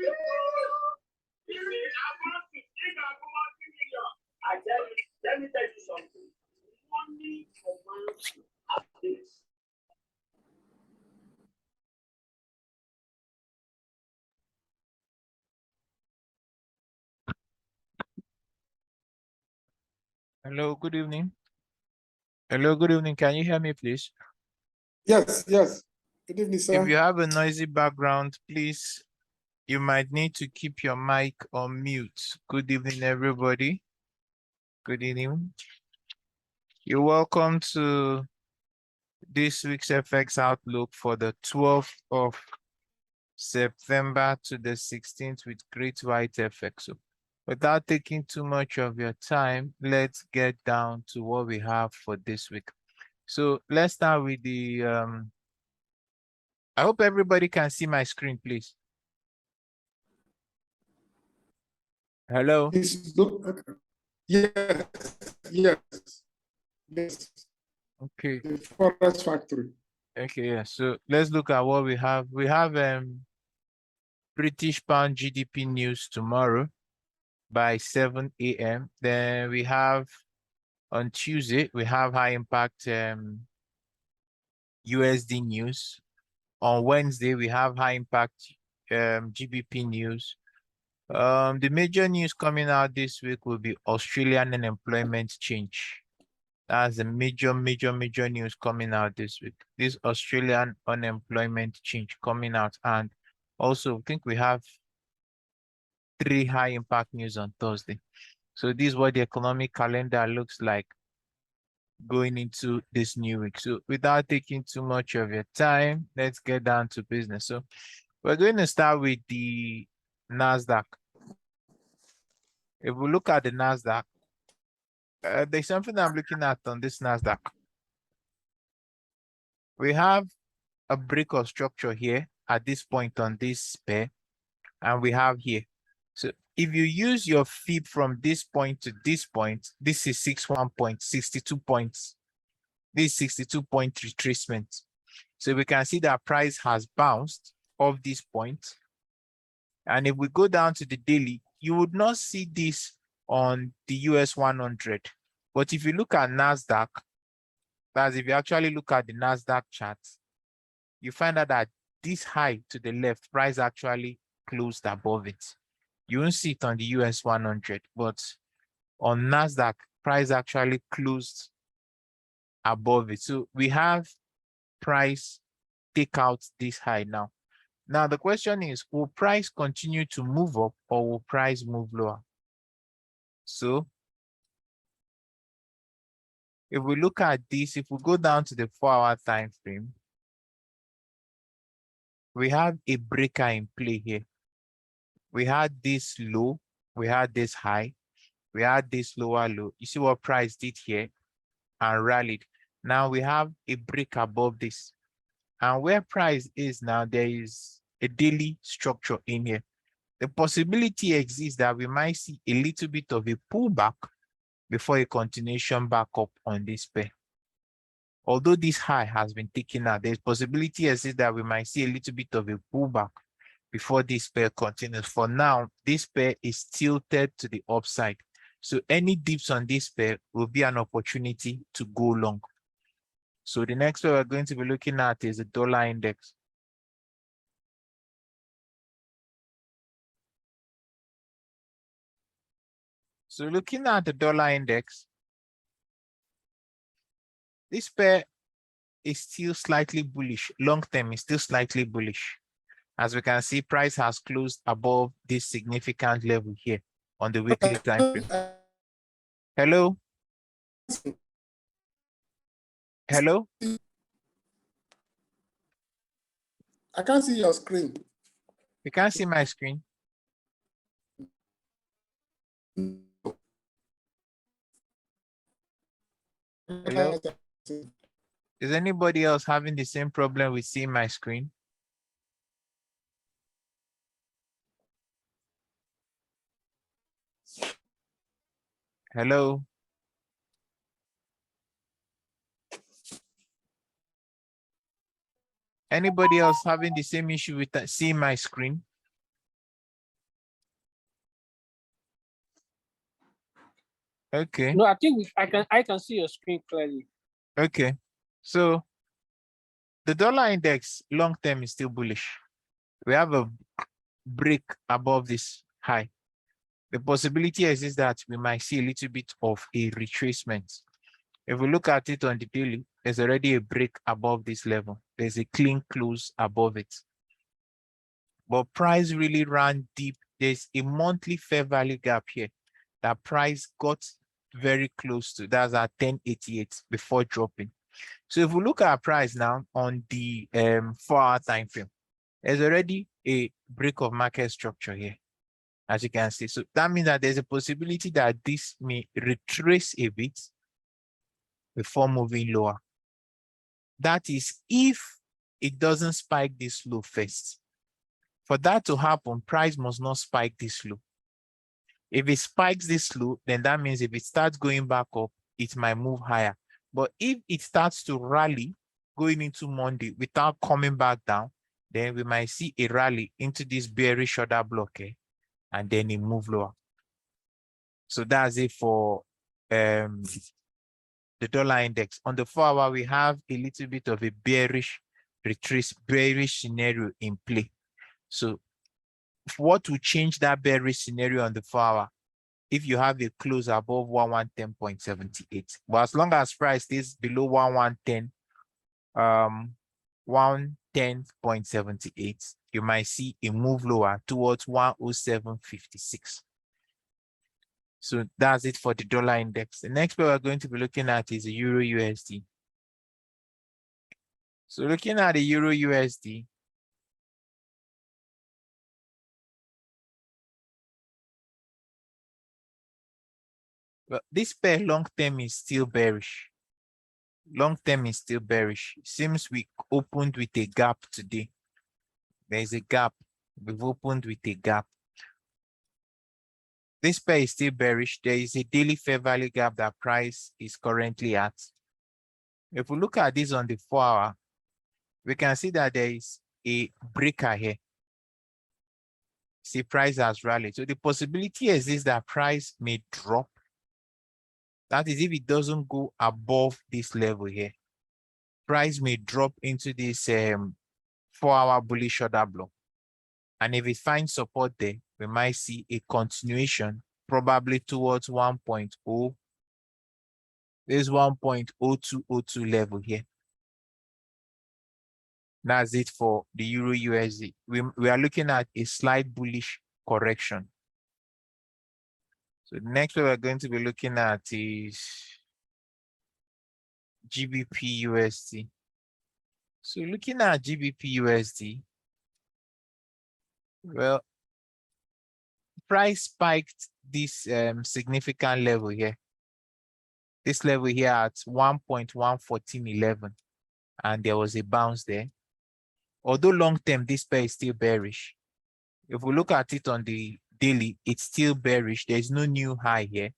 Let me tell you something. Money commands updates. Hello, good evening. Hello, good evening. Can you hear me, please? Yes, yes. Good evening, sir. If you have a noisy background, please, you might need to keep your mic on mute. Good evening, everybody. Good evening. You're welcome to this week's FX Outlook for the 12th of September to the 16th with Great White FX. So without taking too much of your time, let's get down to what we have for this week. So let's start with the, I hope everybody can see my screen, please. Hello? Yes, yes, yes. Okay. The Forex factory. Okay, yeah. So let's look at what we have. We have British pound GDP news tomorrow by 7 a.m. Then we have on Tuesday, we have high impact USD news. On Wednesday, we have high impact GBP news. The major news coming out this week will be Australian unemployment change. That's the major news coming out this week. This Australian unemployment change coming out. And also, I think we have 3 high impact news on Thursday. So this is what the economic calendar looks like going into this new week. So without taking too much of your time, let's get down to business. So we're going to start with the NASDAQ. If we look at the NASDAQ, there's something I'm looking at on this NASDAQ. We have a break of structure here at this point on this pair, and we have here. So if you use your fib from this point to this point, this is 61.62 points. This 62 point retracement. So we can see that price has bounced off this point. And if we go down to the daily, you would not see this on the US 100. But if you look at NASDAQ, that's if you actually look at the NASDAQ chart, you find out that this high to the left, price actually closed above it. You won't see it on the US 100, but on NASDAQ, price actually closed above it. So we have price take out this high now. Now the question is, will price continue to move up or will price move lower? So if we look at this, if we go down to the 4-hour time frame, we have a breaker in play here. We had this low, we had this high, we had this lower low. You see what price did here and rallied. Now we have a break above this. And where price is now, there is a daily structure in here. The possibility exists that we might see a little bit of a pullback before a continuation back up on this pair. Although this high has been taken out, there's possibility exists that we might see a little bit of a pullback before this pair continues. For now, this pair is tilted to the upside. So any dips on this pair will be an opportunity to go long. So the next pair we're going to be looking at is the dollar index. So looking at the dollar index, this pair is still slightly bullish. Long term is still slightly bullish. As we can see, price has closed above this significant level here on the weekly time frame. Hello? Hello? I can't see your screen. You can't see my screen? Hello? Is anybody else having the same problem with seeing my screen? Hello? Anybody else having the same issue with seeing my screen? Okay. No, I think I can see your screen clearly. Okay. So the dollar index long term is still bullish. We have a break above this high. The possibility exists that we might see a little bit of a retracement. If we look at it on the daily, there's already a break above this level. There's a clean close above it. But price really ran deep. There's a monthly fair value gap here that price got very close to. That's at 1088 before dropping. So if we look at price now on the 4-hour time frame, there's already a break of market structure here, as you can see. So that means that there's a possibility that this may retrace a bit before moving lower. That is if it doesn't spike this low first. For that to happen, price must not spike this low. If it spikes this low, then that means if it starts going back up, it might move higher. But if it starts to rally going into Monday without coming back down, then we might see a rally into this bearish order block, and then it move lower. So that's it for the dollar index. On the 4-hour, we have a little bit of a bearish retrace, bearish scenario in play. So what will change that bearish scenario on the 4-hour? If you have a close above 1110.78, but as long as price stays below 1110, 110.78, you might see a move lower towards 107.56. So that's it for the dollar index. The next pair we're going to be looking at is the Euro USD. So looking at the Euro USD, well, this pair long term is still bearish. Long term is still bearish. It seems we opened with a gap today. There's a gap. We've opened with a gap. This pair is still bearish. There is a daily fair value gap that price is currently at. If we look at this on the 4-hour, we can see that there is a breaker here. See, price has rallied. So the possibility exists that price may drop. That is if it doesn't go above this level here. Price may drop into this 4-hour bullish order block. And if it finds support there, we might see a continuation, probably towards 1.0. There's 1.0202 level here. That's it for the Euro USD. We are looking at a slight bullish correction. So the next one we're going to be looking at is GBPUSD. So looking at GBPUSD, well, price spiked this significant level here. This level here at 1.11411, and there was a bounce there. Although long term, this pair is still bearish. If we look at it on the daily, it's still bearish. There's no new high here.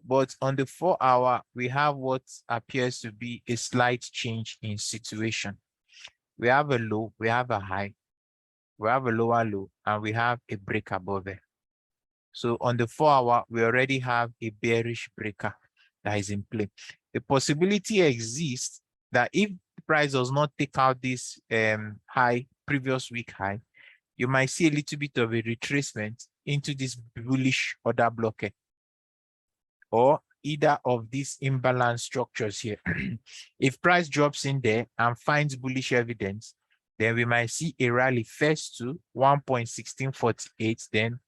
But on the 4-hour, we have what appears to be a slight change in situation. We have a low, we have a high, we have a lower low, and we have a break above it. So on the 4-hour, we already have a bearish breaker that is in play. The possibility exists that if the price does not take out this high, previous week high, you might see a little bit of a retracement into this bullish order block, or either of these imbalance structures here. If price drops in there and finds bullish evidence, then we might see a rally first to 1.1648, then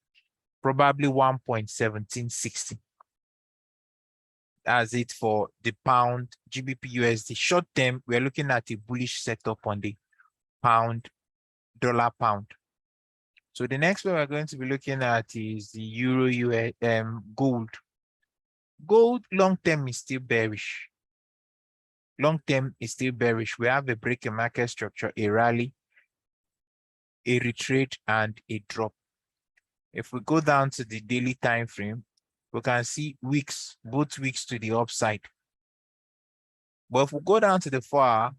probably 1.1760. That's it for the pound GBPUSD. Short term, we're looking at a bullish setup on the pound, dollar pound. So the next one we're going to be looking at is the Euro US gold. Gold long term is still bearish. Long term is still bearish. We have a break in market structure, a rally, a retreat, and a drop. If we go down to the daily time frame, we can see weeks, both weeks to the upside. But if we go down to the 4-hour,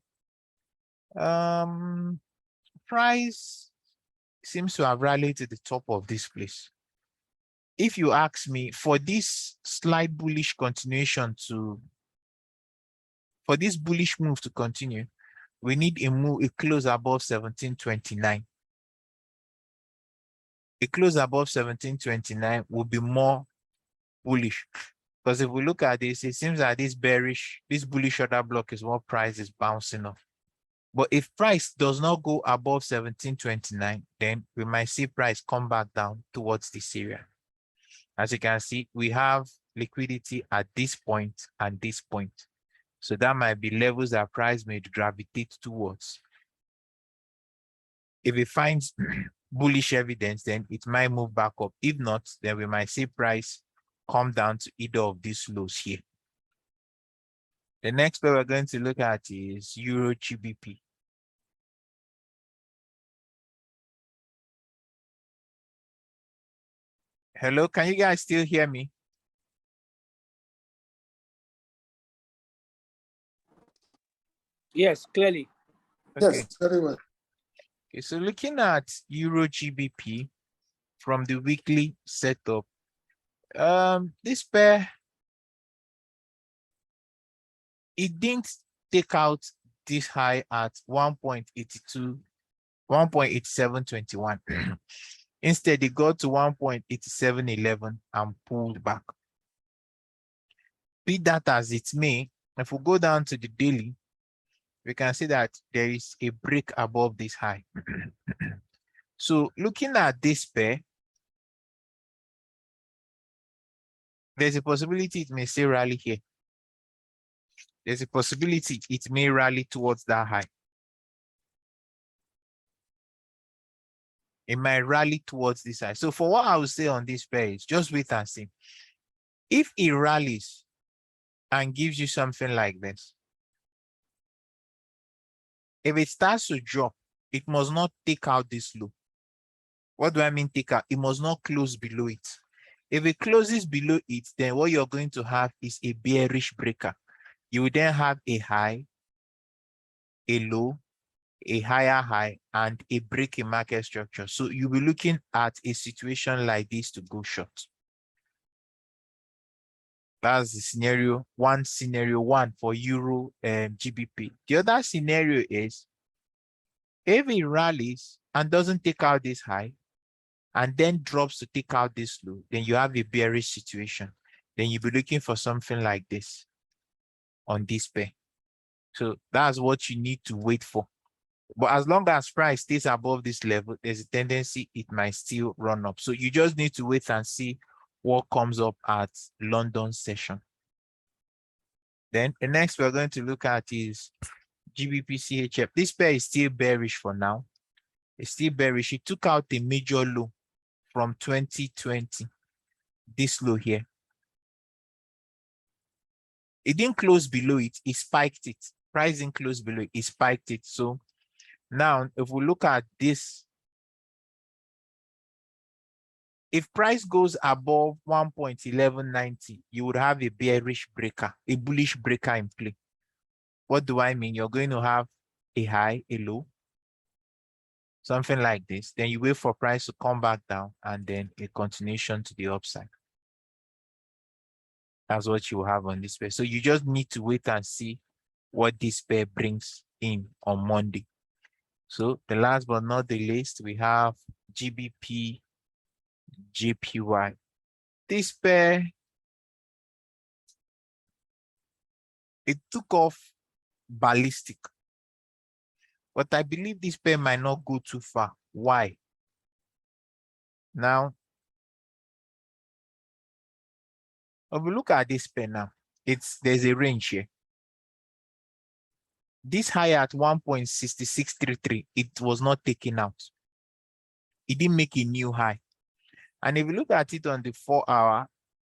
price seems to have rallied to the top of this place. if you ask me, for this slight bullish continuation for this bullish move to continue, we need a close above 1729. A close above 1729 will be more bullish. Because if we look at this, it seems that this bullish order block is what price is bouncing off. But if price does not go above 1729, then we might see price come back down towards this area. As you can see, we have liquidity at this point and this point. So that might be levels that price may gravitate towards. If it finds bullish evidence, then it might move back up. If not, then we might see price come down to either of these lows here. The next pair we're going to look at is Eur Gbp. Hello, can you guys still hear me? Yes, clearly. Okay. Yes, very well. Okay, so looking at Eur Gbp from the weekly setup, this pair, it didn't take out this high at 1.8721. Instead, it got to 1.8711 and pulled back. Be that as it may, if we go down to the daily, we can see that there is a break above this high. So looking at this pair, there's a possibility it may still rally here. There's a possibility it may rally towards that high. It might rally towards this high. So for what I would say on this pair is just wait and see. If it rallies and gives you something like this, if it starts to drop, it must not take out this low. What do I mean take out? It must not close below it. If it closes below it, then what you're going to have is a bearish breaker. You will then have a high, a low, a higher high, and a break in market structure. So you'll be looking at a situation like this to go short. That's the scenario one for Euro GBP. The other scenario is if it rallies and doesn't take out this high and then drops to take out this low, then you have a bearish situation. Then you'll be looking for something like this on this pair. So that's what you need to wait for. But as long as price stays above this level, there's a tendency it might still run up. So you just need to wait and see what comes up at London session. Then the next we're going to look at is GBPCHF. This pair is still bearish for now. It's still bearish. It took out a major low from 2020. This low here. It didn't close below it. It spiked it. Price didn't close below it. It spiked it. So now, if we look at this, if price goes above 1.1190, you would have a bearish breaker, a bullish breaker in play. What do I mean? You're going to have a high, a low, something like this. Then you wait for price to come back down and then a continuation to the upside. That's what you have on this pair. So you just need to wait and see what this pair brings in on Monday. So the last but not the least, we have GBPJPY. This pair, it took off ballistic. But I believe this pair might not go too far. Why? Now, if we look at this pair now, there's a range here. This high at 1.6633, it was not taken out. It didn't make a new high. And if you look at it on the 4-hour,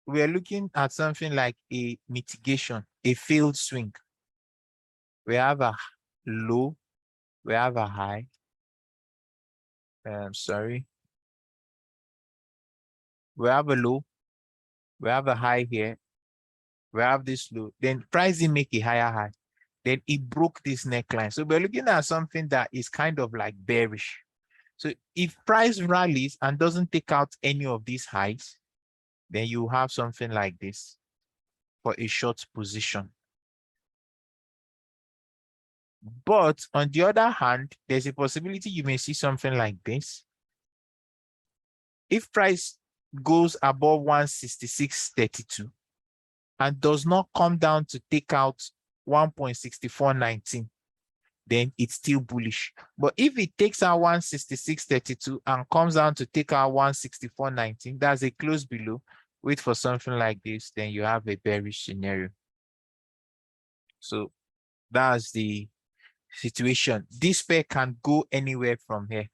we are looking at something like a mitigation, a failed swing. We have a low, we have a high. Sorry. We have a low, we have a high here, we have this low. Then price didn't make a higher high. Then it broke this neckline. So we're looking at something that is kind of like bearish. So if price rallies and doesn't take out any of these highs, then you have something like this for a short position. But on the other hand, there's a possibility you may see something like this. If price goes above 166.32 and does not come down to take out 1.6419, then it's still bullish. But if it takes out 166.32 and comes down to take out 164.19, that's a close below, wait for something like this, then you have a bearish scenario. So that's the situation. This pair can go anywhere from here,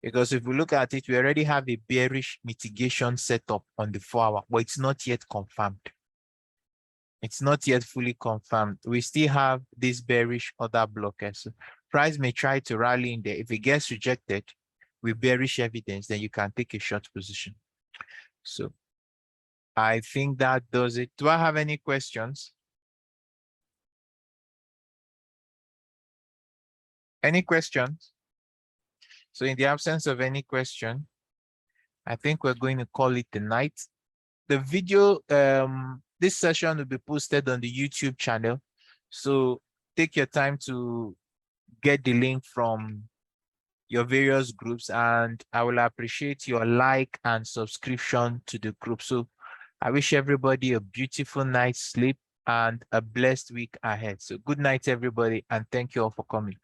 because if we look at it, we already have a bearish mitigation setup on the 4-hour, but it's not yet confirmed. It's not yet fully confirmed. We still have this bearish order blocker. So price may try to rally in there. If it gets rejected with bearish evidence, then you can take a short position. So I think that does it. Do I have any questions? Any questions? So in the absence of any question, I think we're going to call it a night. The video, this session will be posted on the YouTube channel. So take your time to get the link from your various groups, and I will appreciate your like and subscription to the group. So I wish everybody a beautiful night's sleep and a blessed week ahead. So good night, everybody, and thank you all for coming.